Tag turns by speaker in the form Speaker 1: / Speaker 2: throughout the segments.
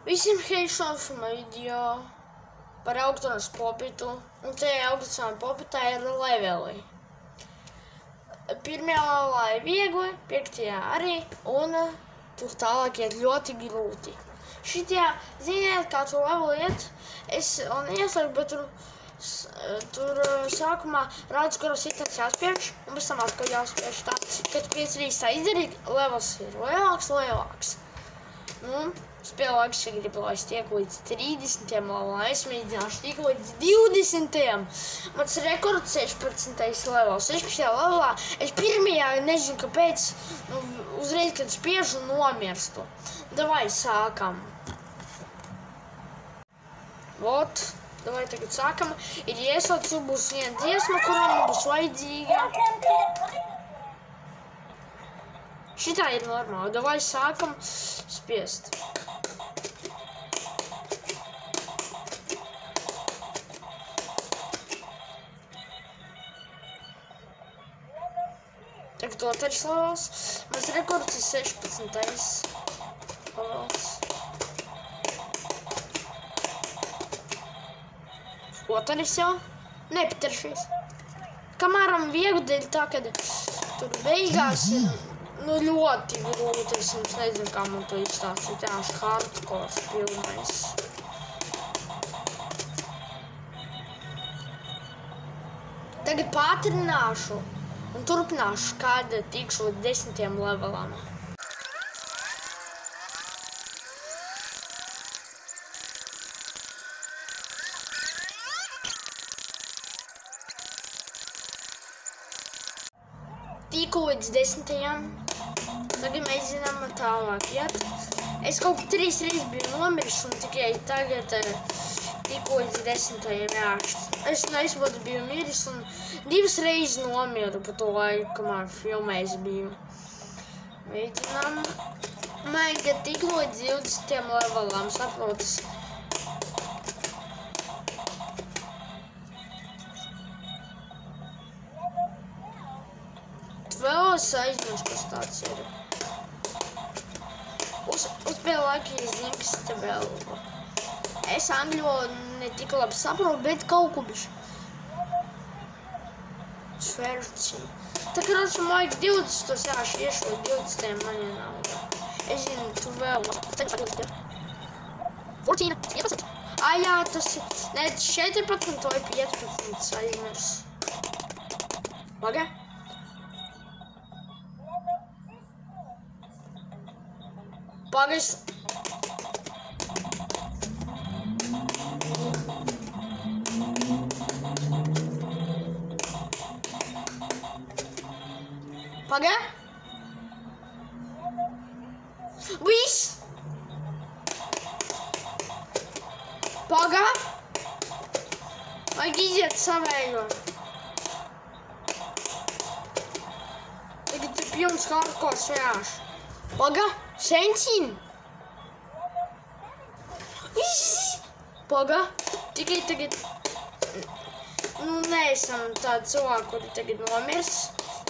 Speaker 1: Visiem heišošuma video par elektronas popitu, un tajā elektronas popitā ir leveli. Pirmajā levelā ir viegli, 5. arī, un tur tālāk iet ļoti grūti. Šitajā, ziniet, kā tu leveli iet, es vēl neieslēgu, bet tur sākumā rādz, kuras itens jāspiež, un pēc tam atkal jāspiež tā. Kad 5 rīz tā izdarīt, levels ir lielāks. Nu, spēlēks, ja gribu, lai es tieku līdz 30. levelā, es mēģināšu tikt līdz 20. Mans rekords 16. levels. 16. levelā es pirmajā, nezinu kāpēc, uzreiz, kad spiežu, nomirstu. Davai sākam. Vot, davai tagad sākam. Ir ieslēgts, būs viena dziesma, kurām būs vajadzīga. Šitā ir normāli. Davai sākam spiest. Tagad otrais levels. Mans rekords ir 16. levels. Otrais jau? Ne, pat trešais. Kamēram viegli dēļ tā, kad tur beigās ir ļoti grūti. Es jums nezinu, kā man to izstāstīt. Tās hardcore pilnais. Tagad pātrināšu un turpināšu, kāda tikšu līdz 10. levelam. Tiku līdz 10. Tagad mēs zinām tālāk iet. Es kaut 3 reizes biju nomiris un tikai tagad tiku līdz 10. jā. Es neizpadu biju miris un 2 reizes nomiru pa to laiku, kamēr filmēs biju. Mēģinām. Mēģināt tiku līdz 20. levelam, saprotas. Vēl es aizmirstu, kas tāds ir. Uzpēju laiku ir zinkas tabela. Es angļu ne tik labi saprotu, bet kaut ko bišķi. Sverci. Tā kā roši man vajag 20, jā, šiešu līdz 20. man ienauda. Es zinu, tu vēl. 14, 15. Jā, tas ir. Ne, 14 vai 15 aizmirs. Paga? Pagas. Paga. Viss. Paga. Vajag iziet savējo. Tagad ir pilns hardcore svējāš. Paga. Sencin! Paga! Tikai tagad... neesam tādi cilvēki, kuri tagad nomirs.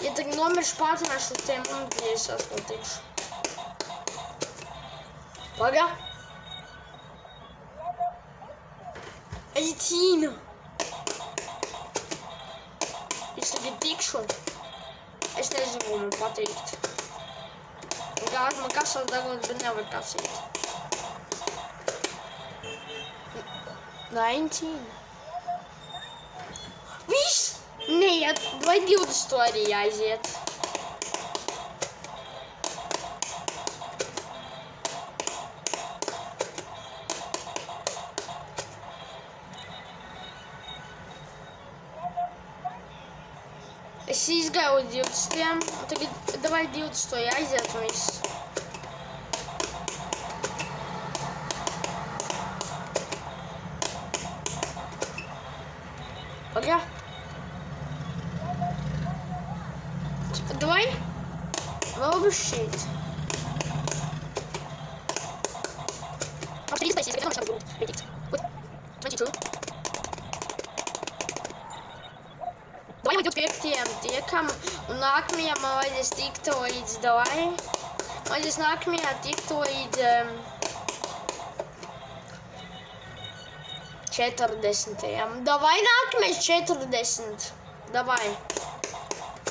Speaker 1: Ja tagad nomiršu, pātrināšu uz tiem monētiem, es atkal tikšu. Paga! Aicīnu! Es tagad tikšu. Es nezinu, ko man pateikt. Gāž man kasās dagot, bet nevar kasīt. 19. Viss! Neiet, vai 20 arī jāiziet. Es izgāju līdz 20. Un tagad davai 20. jāiziet un viss. Paga. Davai. Vēl būs šeit. Davai līdz 25. tiekam, un nākamajā man vajadzēs tikt līdz davai. Vajadzēs nākamajā tikt līdz 40. Davai nākamais 40. Davai.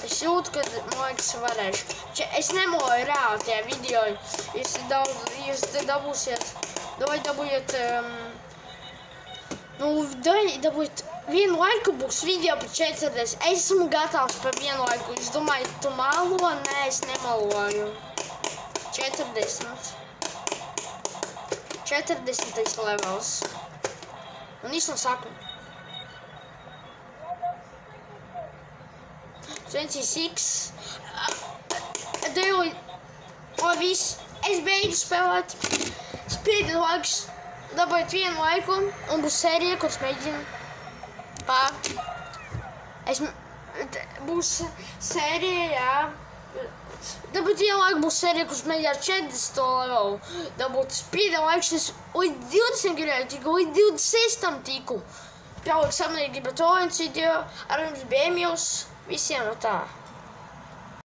Speaker 1: Es jūtu, ka, man liekas, varēšu. Es nemoju reāli tajā video. Jūs te dabūsiet. Davai dabūjiet... dabūjiet... Vienu laiku būs video par 40. Es esmu gatavs par vienu laiku. Es domāju, tu malo? Nē, es nemaloju. 40. 40. levels. Un īsti no sākuma. 26. Daily. Viss. Es beidzu spēlēt. Spiediet laiks. Dabūjiet vienu laiku. Un būs sērija, kuras mēģinu. Būs sērija, jā. Dabūt vienu laiku būs sērija, kurš mēģina ar 40 levelu. Dabūt spiediet laiks. Līdz 20 gribēju tiku. Līdz 26 tiku. Paliek samērīgi, bet to viens video. Ar jums bija Emils. Visiem no tā.